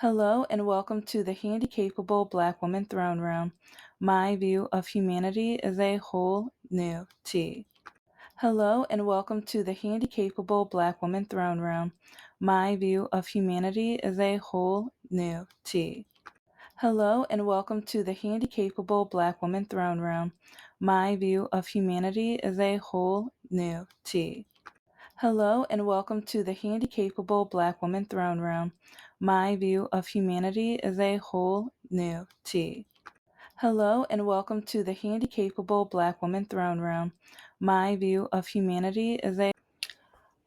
Hello and welcome to the Handicapable Black Woman Throne Room. My view of humanity is a whole new tea. Hello and welcome to the Handicapable Black Woman Throne Room. My view of humanity is a whole new tea. Hello and welcome to the Handicapable Black Woman Throne Room. My view of humanity is a whole new tea. Hello and welcome to the Handicapable Black Woman Throne Room. My view of humanity is a whole new tea. Hello and welcome to the Handicapable Black Woman Throne Room. My view of humanity is a...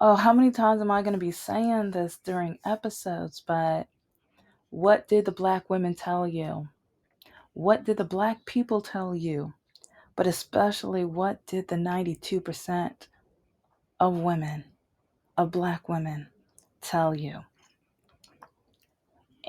Oh, how many times am I going to be saying this during episodes? But what did the Black women tell you? What did the Black people tell you? But especially, what did the 92% of women, of Black women, tell you?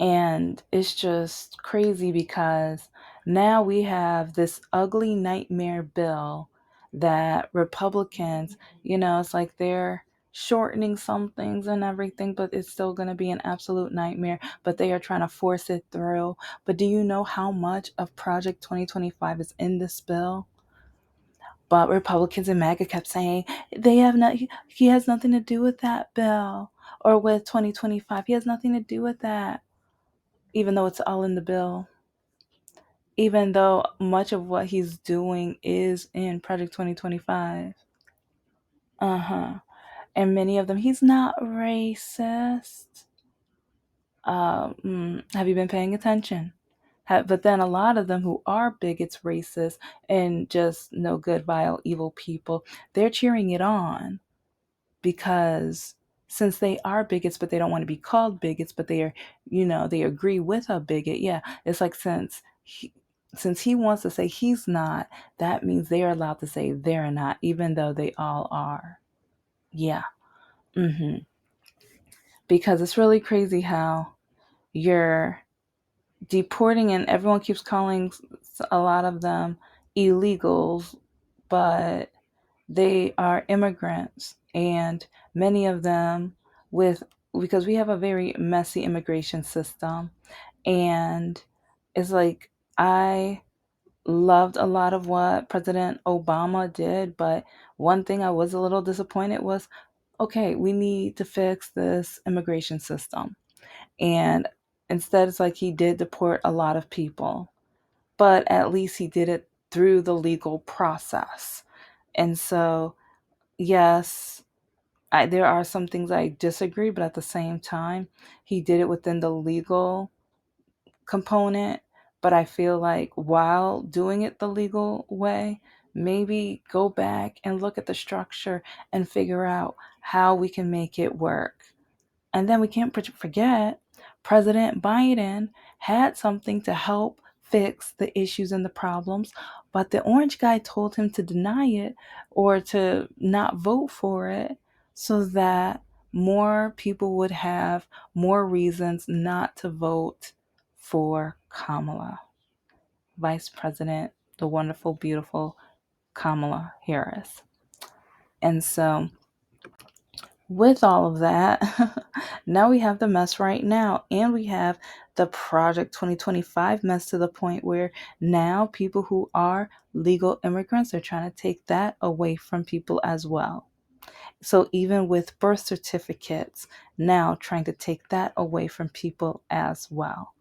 And it's just crazy because now we have this ugly nightmare bill that Republicans, it's like they're shortening some things and everything, but it's still going to be an absolute nightmare. But they are trying to force it through. But do you know how much of Project 2025 is in this bill? But Republicans and MAGA kept saying they have not. He has nothing to do with that bill or with 2025. He has nothing to do with that, even though it's all in the bill, even though much of what he's doing is in Project 2025. And many of them, he's not racist. Have you been paying attention? But then a lot of them who are bigots, racist, and just no good, vile, evil people, they're cheering it on because since they are bigots, but they don't want to be called bigots, but they are, they agree with a bigot. Yeah, it's like since he wants to say he's not, that means they are allowed to say they're not, even though they all are. Yeah. Because it's really crazy how you're deporting, and everyone keeps calling a lot of them illegals, but they are immigrants, and many of them with because we have a very messy immigration system. And it's like I loved a lot of what President Obama did, but one thing I was a little disappointed was, okay, we need to fix this immigration system. And instead, it's like he did deport a lot of people, but at least he did it through the legal process. And so, yes, there are some things I disagree, but at the same time, he did it within the legal component. But I feel like while doing it the legal way, maybe go back and look at the structure and figure out how we can make it work. And then we can't forget President Biden had something to help fix the issues and the problems, but the orange guy told him to deny it or to not vote for it so that more people would have more reasons not to vote for Kamala, Vice President, the wonderful, beautiful Kamala Harris. And so with all of that, now we have the mess right now, and we have the Project 2025 mess to the point where now people who are legal immigrants are trying to take that away from people as well. So even with birth certificates, now trying to take that away from people as well.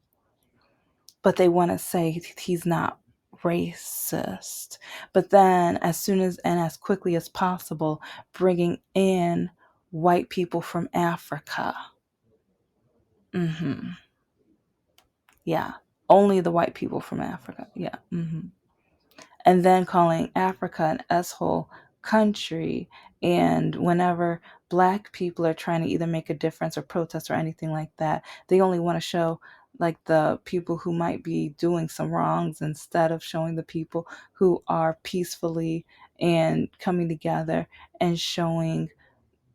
But they want to say he's not racist. But then as soon as and as quickly as possible, bringing in white people from Africa. Yeah. Only the white people from Africa. Yeah. And then calling Africa an S-hole country. And whenever black people are trying to either make a difference or protest or anything like that, they only want to show like the people who might be doing some wrongs instead of showing the people who are peacefully and coming together and showing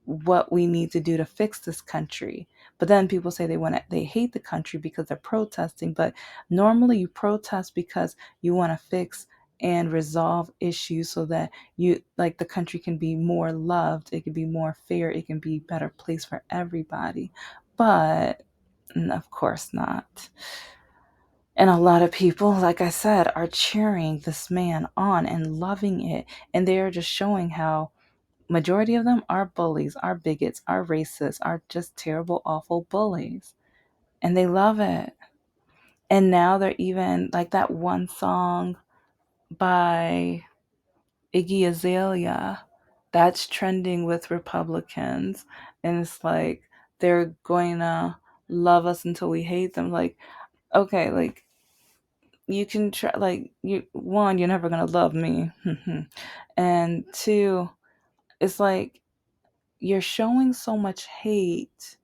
what we need to do to fix this country. But then people say they hate the country because they're protesting, but normally you protest because you want to fix and resolve issues so that the country can be more loved, it can be more fair, it can be a better place for everybody. But Of course not. And a lot of people, like I said, are cheering this man on and loving it. And they are just showing how majority of them are bullies, are bigots, are racists, are just terrible, awful bullies. And they love it. And now they're even like that one song by Iggy Azalea that's trending with Republicans. And it's like they're going to love us until we hate them. Like, okay, like you can try, like, you, one, you're never going to love me. And two, it's like you're showing so much hate.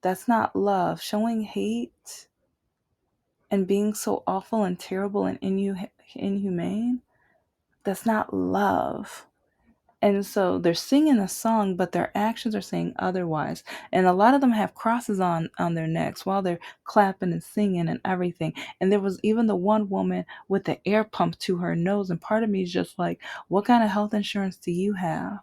That's not love. Showing hate and being so awful and terrible and inhumane, that's not love. And so they're singing a song, but their actions are saying otherwise. And a lot of them have crosses on their necks while they're clapping and singing and everything. And there was even the one woman with the air pump to her nose. And part of me is just like, what kind of health insurance do you have?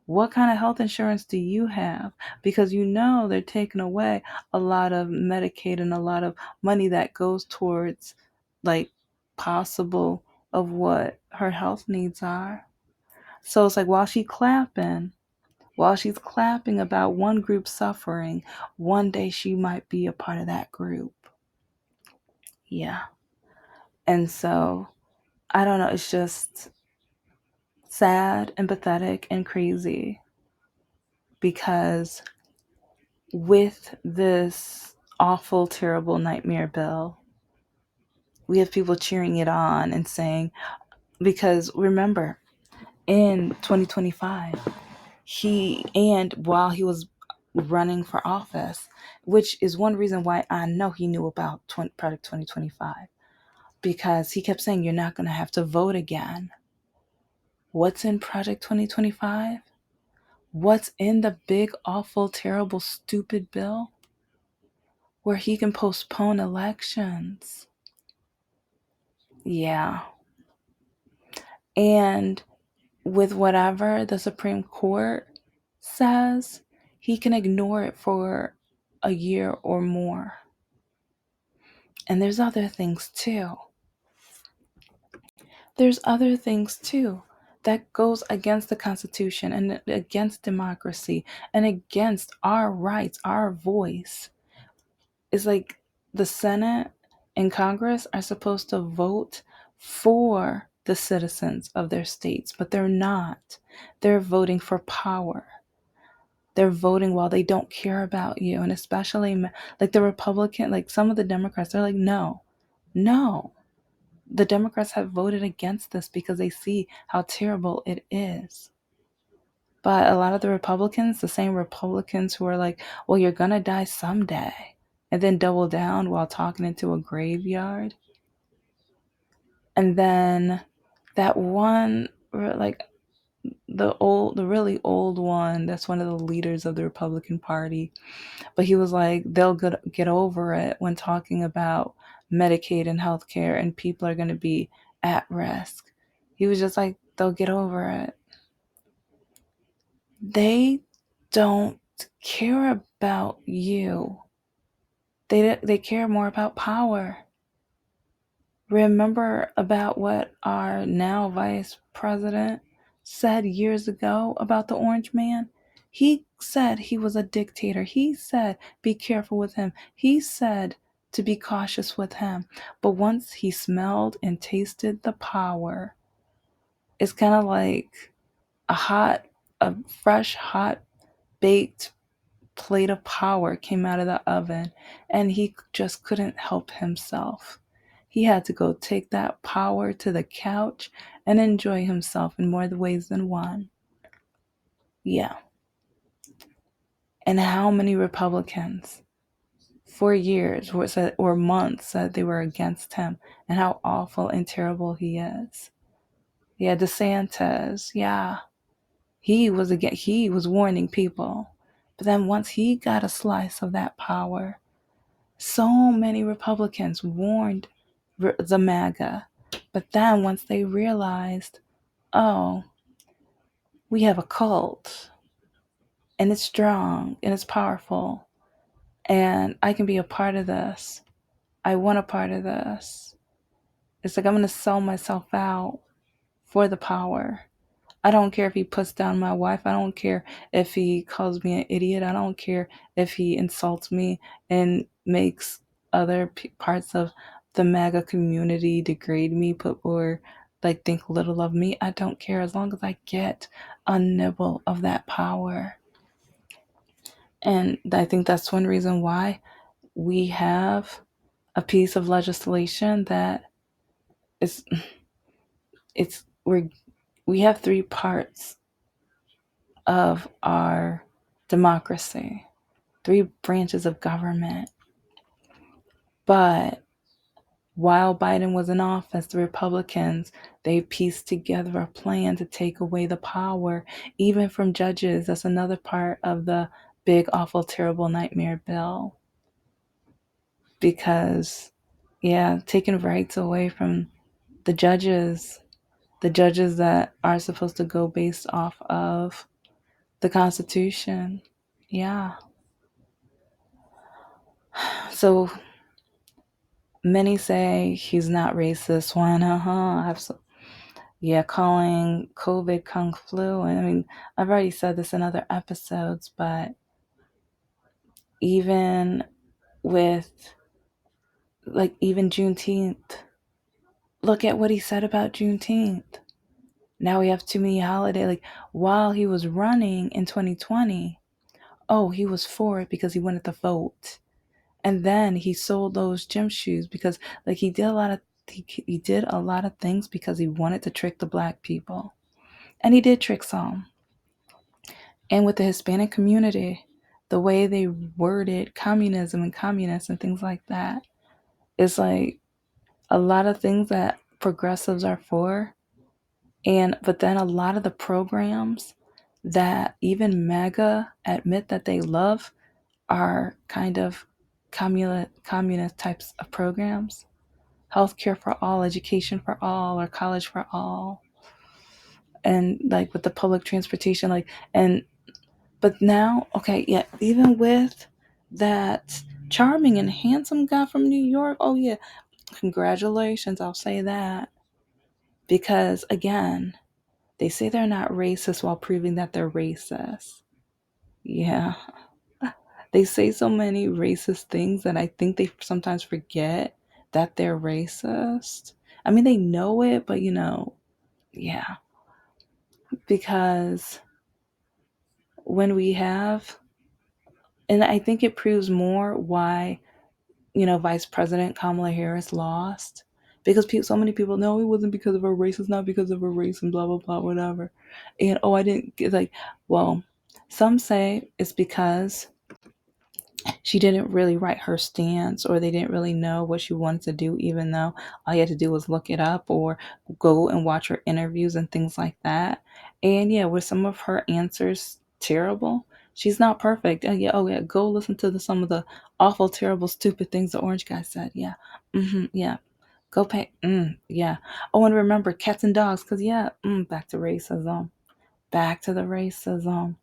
What kind of health insurance do you have? Because you know they're taking away a lot of Medicaid and a lot of money that goes towards like possible of what her health needs are. So it's like while she's clapping about one group suffering, one day she might be a part of that group. Yeah. And so I don't know, it's just sad and pathetic and crazy because with this awful, terrible nightmare bill, we have people cheering it on and saying, because remember, in 2025, and while he was running for office, which is one reason why I know he knew about Project 2025, because he kept saying, you're not going to have to vote again. What's in Project 2025? What's in the big, awful, terrible, stupid bill? Where he can postpone elections. Yeah. And with whatever the Supreme Court says, he can ignore it for a year or more. And there's other things too. There's other things too that goes against the Constitution and against democracy and against our rights, our voice. It's like the Senate and Congress are supposed to vote for the citizens of their states, but they're not. They're voting for power. They're voting while they don't care about you. And especially like the Republican, like some of the Democrats, they're like, no, no. The Democrats have voted against this because they see how terrible it is. But a lot of the Republicans, the same Republicans who are like, well, you're going to die someday, and then double down while talking into a graveyard. And then that one, like the really old one, that's one of the leaders of the Republican Party. But he was like, they'll get over it when talking about Medicaid and healthcare, and people are going to be at risk. He was just like, they'll get over it. They don't care about you. They care more about power. Remember about what our now vice president said years ago about the orange man? He said he was a dictator. He said be careful with him. He said to be cautious with him. But once he smelled and tasted the power, it's kind of like a fresh, hot, baked plate of power came out of the oven, and he just couldn't help himself. He had to go take that power to the couch and enjoy himself in more ways than one. Yeah. And how many Republicans for years or months said they were against him and how awful and terrible he is? Yeah, DeSantis, yeah. He was warning people. But then once he got a slice of that power, so many Republicans warned the MAGA. But then once they realized, oh, we have a cult and it's strong and it's powerful, and I can be a part of this. I want a part of this. It's like I'm going to sell myself out for the power. I don't care if he puts down my wife. I don't care if he calls me an idiot. I don't care if he insults me and makes other parts of the MAGA community degrade me, put or like think little of me. I don't care as long as I get a nibble of that power. And I think that's one reason why we have a piece of legislation that is we have three parts of our democracy, three branches of government. But while Biden was in office, the Republicans, they pieced together a plan to take away the power, even from judges. That's another part of the big, awful, terrible nightmare bill. Because, yeah, taking rights away from the judges that are supposed to go based off of the Constitution. Yeah. So many say he's not racist. Why not? Yeah, calling COVID kung flu. And I mean, I've already said this in other episodes, but even with even Juneteenth, look at what he said about Juneteenth. Now we have too many holidays. Like while he was running in 2020, oh, he was for it because he wanted to vote. And then he sold those gym shoes because he did a lot of he did a lot of things because he wanted to trick the black people. And he did trick some. And with the Hispanic community, the way they worded communism and communists and things like that, it's like a lot of things that progressives are for. And but then a lot of the programs that even MAGA admit that they love are kind of communist types of programs. Healthcare for all, education for all, or college for all. And like with the public transportation, and but now, okay, yeah, even with that charming and handsome guy from New York, oh yeah, congratulations, I'll say that. Because again, they say they're not racist while proving that they're racist. Yeah. They say so many racist things that I think they sometimes forget that they're racist. I mean, they know it, but yeah. Because when we have, and I think it proves more why, Vice President Kamala Harris lost. Because so many people know it wasn't because of her race, it's not because of her race, and blah, blah, blah, whatever. And, oh, I didn't get, well, some say it's because she didn't really write her stance or they didn't really know what she wanted to do, even though all you had to do was look it up or go and watch her interviews and things like that. And yeah, were some of her answers terrible? She's not perfect. And yeah, oh yeah, go listen to some of the awful, terrible, stupid things the orange guy said. Yeah. Yeah. Go pay. Yeah. Oh, and remember cats and dogs, because yeah, back to racism. Back to the racism.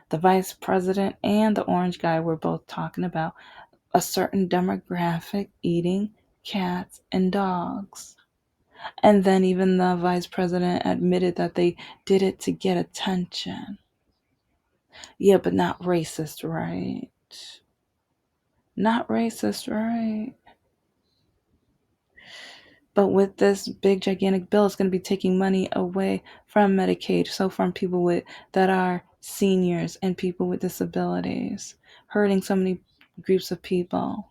The vice president and the orange guy were both talking about a certain demographic eating cats and dogs. And then even the vice president admitted that they did it to get attention. Yeah, but not racist, right? Not racist, right? But with this big gigantic bill, it's going to be taking money away from Medicaid, so from people that are seniors and people with disabilities, hurting so many groups of people.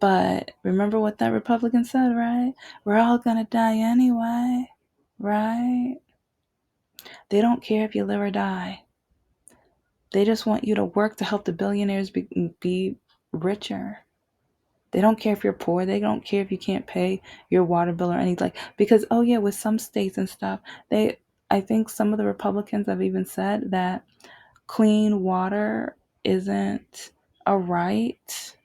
But remember what that Republican said, right? We're all going to die anyway, right? They don't care if you live or die. They just want you to work to help the billionaires be richer. They don't care if you're poor. They don't care if you can't pay your water bill or anything. Because, oh yeah, with some states and stuff, I think some of the Republicans have even said that clean water isn't a right.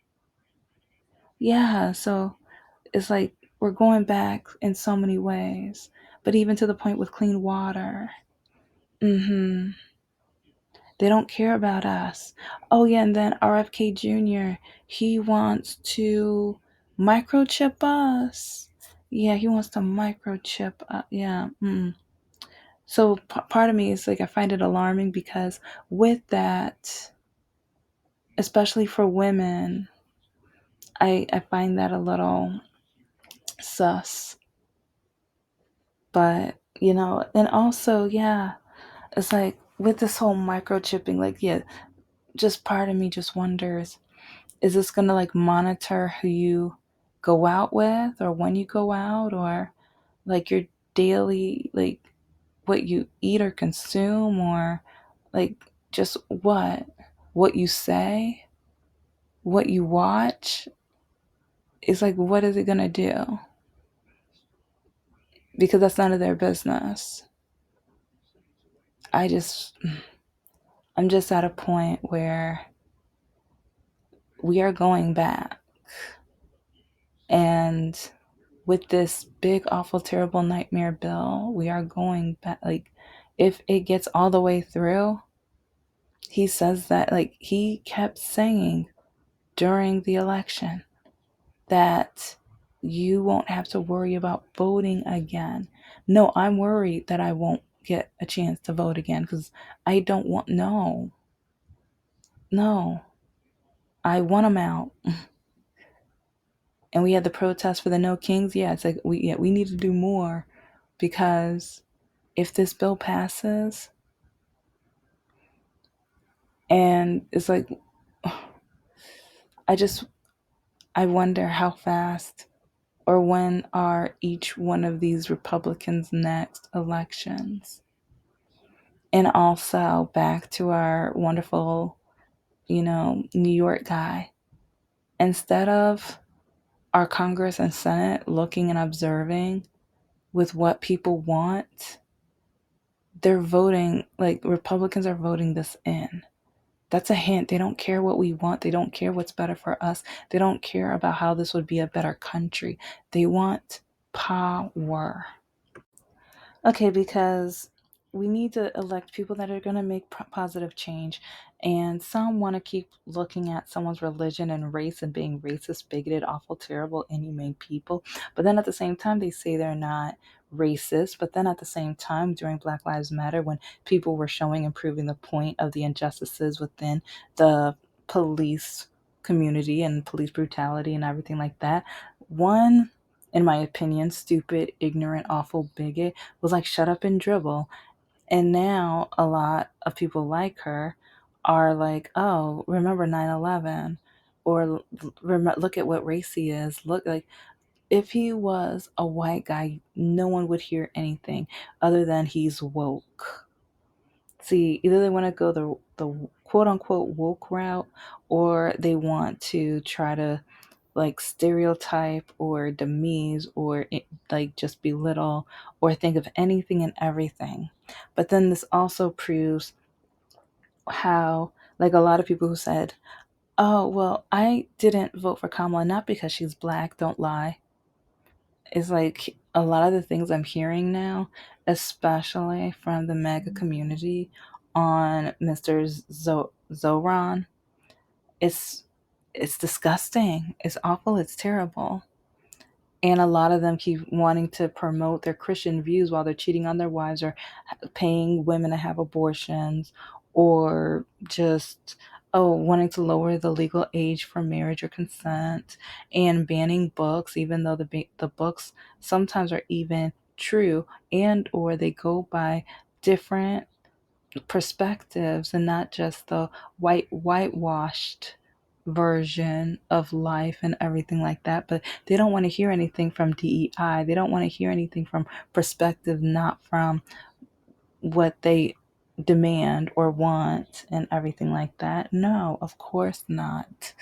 Yeah, so it's like we're going back in so many ways. But even to the point with clean water, mm-hmm, They don't care about us. Oh, yeah, and then RFK Jr., he wants to microchip us. Yeah, he wants to microchip. Yeah. So part of me is like, I find it alarming because with that, especially for women, I find that a little sus. But, and also, yeah, it's like with this whole microchipping, like, yeah, just part of me just wonders, is this gonna like monitor who you go out with or when you go out, or like your daily, like what you eat or consume, or like just what you say, what you watch? It's like, what is it gonna do? Because that's none of their business. I just I'm just at a point where we are going back. And with this big, awful, terrible nightmare bill, we are going back. Like, if it gets all the way through, he says that, like, he kept saying during the election that you won't have to worry about voting again. No, I'm worried that I won't get a chance to vote again because I don't want, no, I want them out. And we had the protest for the No Kings. Yeah, it's like we need to do more, because if this bill passes, and it's like, I just I wonder how fast or when are each one of these Republicans' next elections. And also back to our wonderful, New York guy. Instead of our Congress and Senate looking and observing with what people want, they're voting, like Republicans are voting this in. That's a hint. They don't care what we want. They don't care what's better for us. They don't care about how this would be a better country. They want power. Okay, because we need to elect people that are going to make positive change. And some want to keep looking at someone's religion and race and being racist, bigoted, awful, terrible, inhumane people. But then at the same time, they say they're not racist. But then at the same time, during Black Lives Matter, when people were showing and proving the point of the injustices within the police community and police brutality and everything like that, one, in my opinion, stupid, ignorant, awful bigot was like, shut up and dribble. And now a lot of people like her are like, oh, remember 9/11, or look at what race he is. Look, like, if he was a white guy, no one would hear anything other than he's woke. See, either they want to go the quote unquote woke route, or they want to try to like stereotype or demise or like just belittle or think of anything and everything. But then this also proves how, like, a lot of people who said, oh, well, I didn't vote for Kamala not because she's black, don't lie. It's like a lot of the things I'm hearing now, especially from the MAGA community on Mr. Zoran, it's it's disgusting. It's awful. It's terrible. And a lot of them keep wanting to promote their Christian views while they're cheating on their wives, or paying women to have abortions, or just, wanting to lower the legal age for marriage or consent, and banning books, even though the books sometimes are even true, and or they go by different perspectives and not just the whitewashed version of life and everything like that. But they don't want to hear anything from DEI. They don't want to hear anything from perspective, not from what they demand or want and everything like that. No, of course not.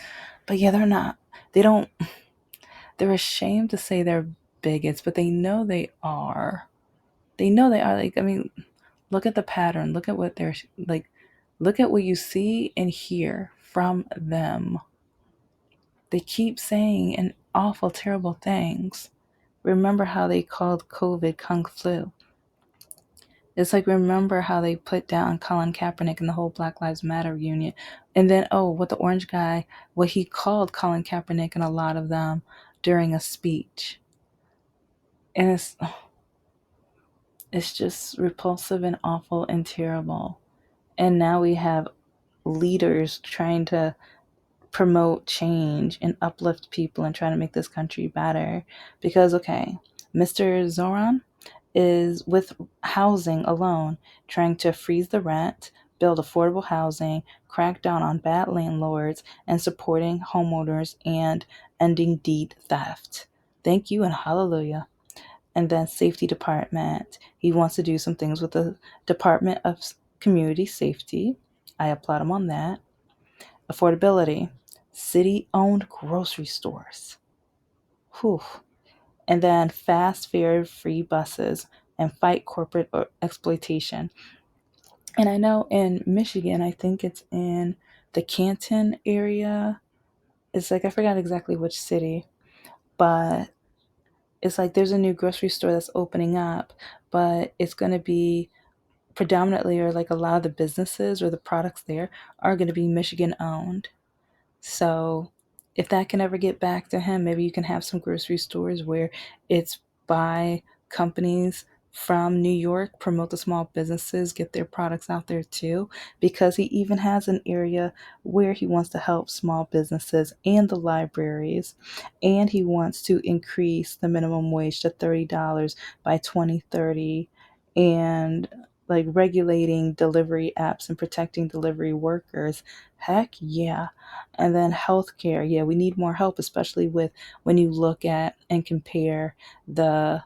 But yeah, they're not. They don't. They're ashamed to say they're bigots, but they know they are. They know they are. Like, I mean, look at the pattern. Look at what they're like. Look at what you see and hear from them. They keep saying and awful, terrible things. Remember how they called COVID Kung Flu? It's like, remember how they put down Colin Kaepernick and the whole Black Lives Matter union, and then what the orange guy, what he called Colin Kaepernick and a lot of them during a speech, and it's just repulsive and awful and terrible. And now we have leaders trying to promote change and uplift people and try to make this country better. Because, okay, Mr. Zoran is with housing alone, trying to freeze the rent, build affordable housing, crack down on bad landlords, and supporting homeowners and ending deed theft. Thank you and hallelujah. And then safety department. He wants to do some things with the Department of Community Safety. I applaud him on that. Affordability. City-owned grocery stores. Whew. And then fast fare free buses and fight corporate exploitation. And I know in Michigan, I think it's in the Canton area. It's like, I forgot exactly which city, but it's like there's a new grocery store that's opening up, but it's going to be predominantly, or like a lot of the businesses or the products there are going to be Michigan owned. So if that can ever get back to him, maybe you can have some grocery stores where it's by companies from New York, promote the small businesses, get their products out there too, because he even has an area where he wants to help small businesses and the libraries, and he wants to increase the minimum wage to $30 by 2030, and like regulating delivery apps and protecting delivery workers. Heck yeah. And then healthcare. Yeah, we need more help, especially with when you look at and compare the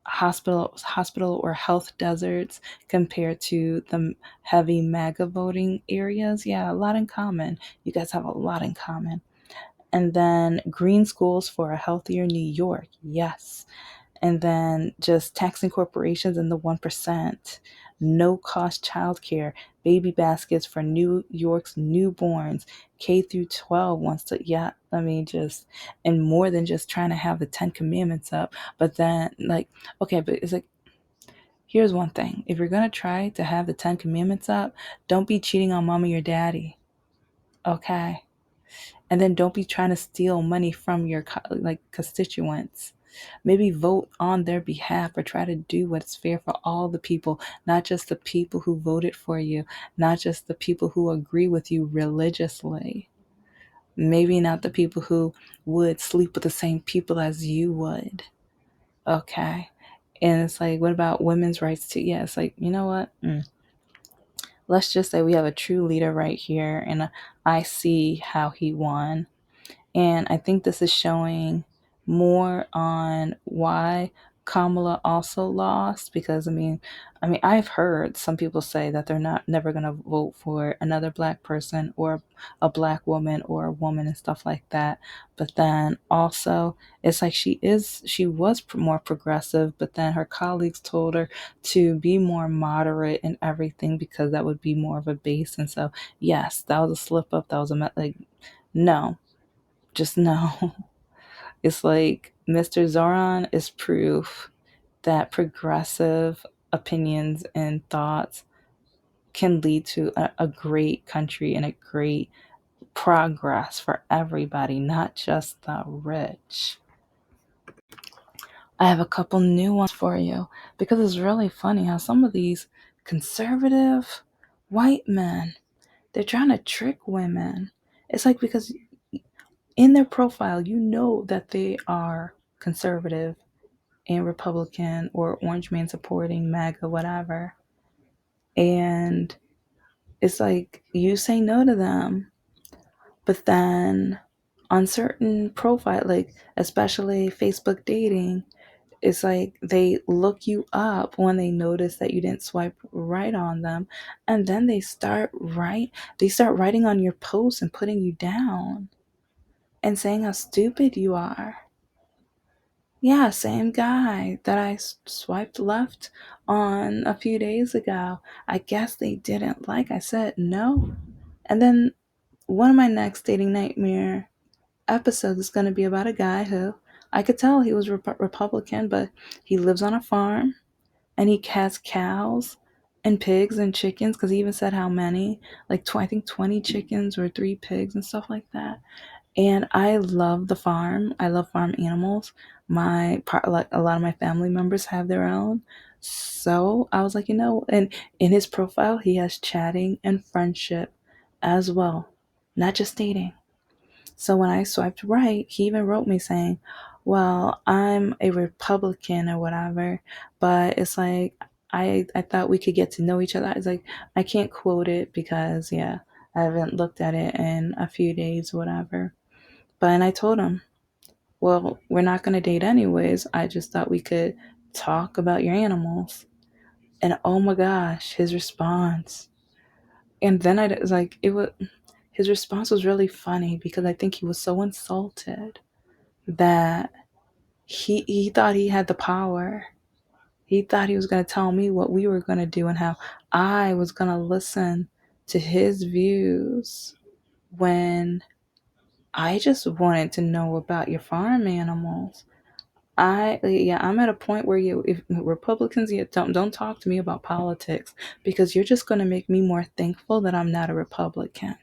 hospital or health deserts compared to the heavy MAGA voting areas. Yeah, a lot in common. You guys have a lot in common. And then green schools for a healthier New York. Yes. And then just taxing corporations and the 1%, no cost childcare, baby baskets for New York's newborns, K through 12 wants to, yeah, I mean, just, and more than just trying to have the 10 commandments up, but then like, okay, but it's like, here's one thing. If you're going to try to have the 10 commandments up, don't be cheating on mama or daddy. Okay. And then don't be trying to steal money from your like constituents. Maybe vote on their behalf or try to do what's fair for all the people, not just the people who voted for you, not just the people who agree with you religiously. Maybe not the people who would sleep with the same people as you would. Okay. And it's like, what about women's rights too? Yeah, it's like, you know what? Let's just say we have a true leader right here, and I see how he won. And I think this is showing more on why Kamala also lost, because I mean I've heard some people say that they're not never going to vote for another black person or a black woman or a woman and stuff like that. But then also it's like she was more progressive, but then her colleagues told her to be more moderate in everything because that would be more of a base. And so yes, that was a slip up. That was like, no, just no. It's like Mr. Zoran is proof that progressive opinions and thoughts can lead to a great country and a great progress for everybody, not just the rich. I have a couple new ones for you because it's really funny how some of these conservative white men, they're trying to trick women. It's like, because in their profile, you know that they are conservative and Republican or orange man supporting MAGA, whatever. And it's like you say no to them, but then on certain profile, like especially Facebook dating, it's like they look you up when they notice that you didn't swipe right on them, and then they start writing on your posts and putting you down and saying how stupid you are. Yeah, same guy that I swiped left on a few days ago. I guess they didn't like. I said no. And then one of my next dating nightmare episodes is going to be about a guy who I could tell he was Republican, but he lives on a farm and he has cows. And pigs and chickens, because he even said how many, like I think 20 chickens or 3 pigs and stuff like that. And I love the farm. I love farm animals. My part, like a lot of my family members have their own. So I was like, and in his profile, he has chatting and friendship as well, not just dating. So when I swiped right, he even wrote me saying, well, I'm a Republican or whatever, but it's like, I thought we could get to know each other. It's like, I can't quote it because, yeah, I haven't looked at it in a few days, whatever. But, and I told him, well, we're not going to date anyways. I just thought we could talk about your animals. And oh my gosh, his response. And then I was like, his response was really funny because I think he was so insulted that he thought he had the power. He thought he was going to tell me what we were going to do and how I was going to listen to his views when I just wanted to know about your farm animals. I'm at a point where if Republicans, don't talk to me about politics because you're just going to make me more thankful that I'm not a Republican.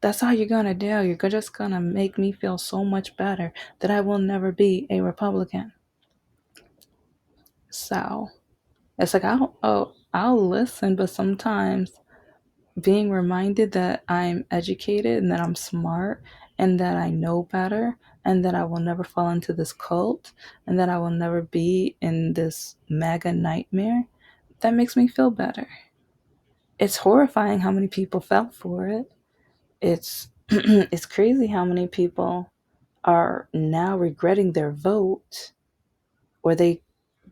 That's all you're going to do. You're just going to make me feel so much better that I will never be a Republican. So it's like I'll listen, but sometimes being reminded that I'm educated and that I'm smart and that I know better and that I will never fall into this cult and that I will never be in this mega nightmare, that makes me feel better. It's horrifying how many people fell for it. It's it's crazy how many people are now regretting their vote, or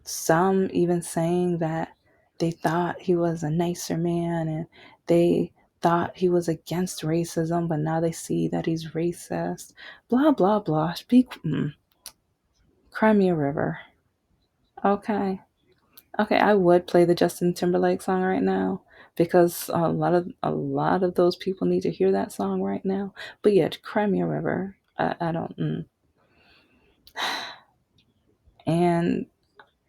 some even saying that they thought he was a nicer man and they thought he was against racism, but now they see that he's racist. Blah, blah, blah. Cry me a river. Okay. Okay, I would play the Justin Timberlake song right now because a lot of those people need to hear that song right now. But yeah, cry me a river. I don't. And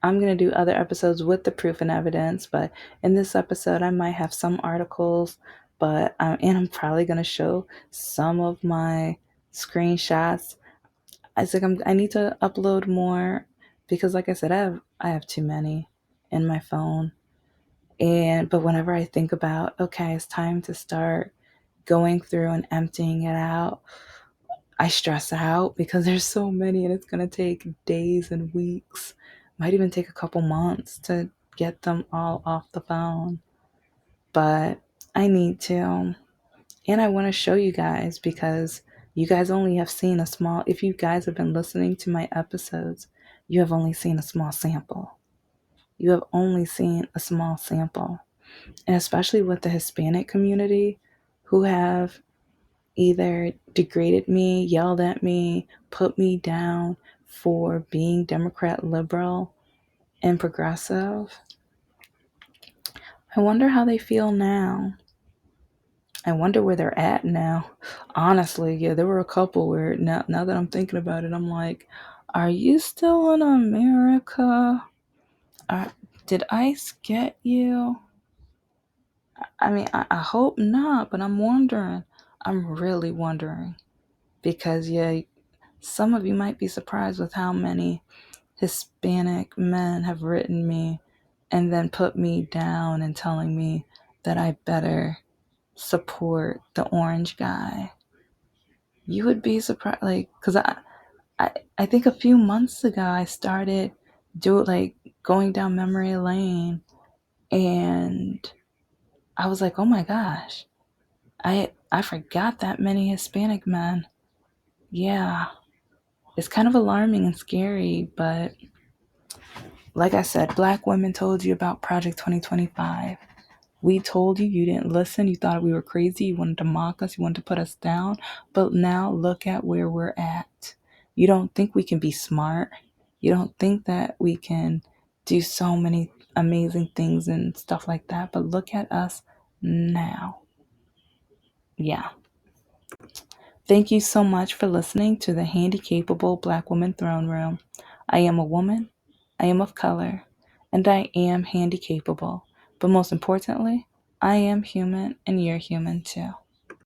I'm going to do other episodes with the proof and evidence, but in this episode, I might have some articles, and I'm probably going to show some of my screenshots. I think I need to upload more because, like I said, I have too many in my phone. But whenever I think about, okay, it's time to start going through and emptying it out, I stress out because there's so many and it's going to take days and weeks, might even take a couple months to get them all off the phone. But I need to. And I want to show you guys because you guys only have seen if you guys have been listening to my episodes, you have only seen a small sample. You have only seen a small sample. And especially with the Hispanic community who have either degraded me, yelled at me, put me down for being Democrat, liberal, and progressive. I wonder how they feel now. I wonder where they're at now. Honestly, yeah, there were a couple where now that I'm thinking about it, I'm like, are you still in America? Uh, did ICE get you? I mean, I hope not, but I'm wondering. I'm really wondering. Because, yeah, some of you might be surprised with how many Hispanic men have written me and then put me down and telling me that I better support the orange guy. You would be surprised, like, because I think a few months ago I started going down memory lane, and I was like, oh my gosh, I forgot that many Hispanic men. Yeah, it's kind of alarming and scary, but like I said, Black women told you about Project 2025. We told you, you didn't listen, you thought we were crazy, you wanted to mock us, you wanted to put us down, but now look at where we're at. You don't think we can be smart. You don't think that we can do so many amazing things and stuff like that, but look at us now. Yeah. Thank you so much for listening to the Handicapable Black Woman Throne Room. I am a woman, I am of color, and I am handicapable. But most importantly, I am human and you're human too.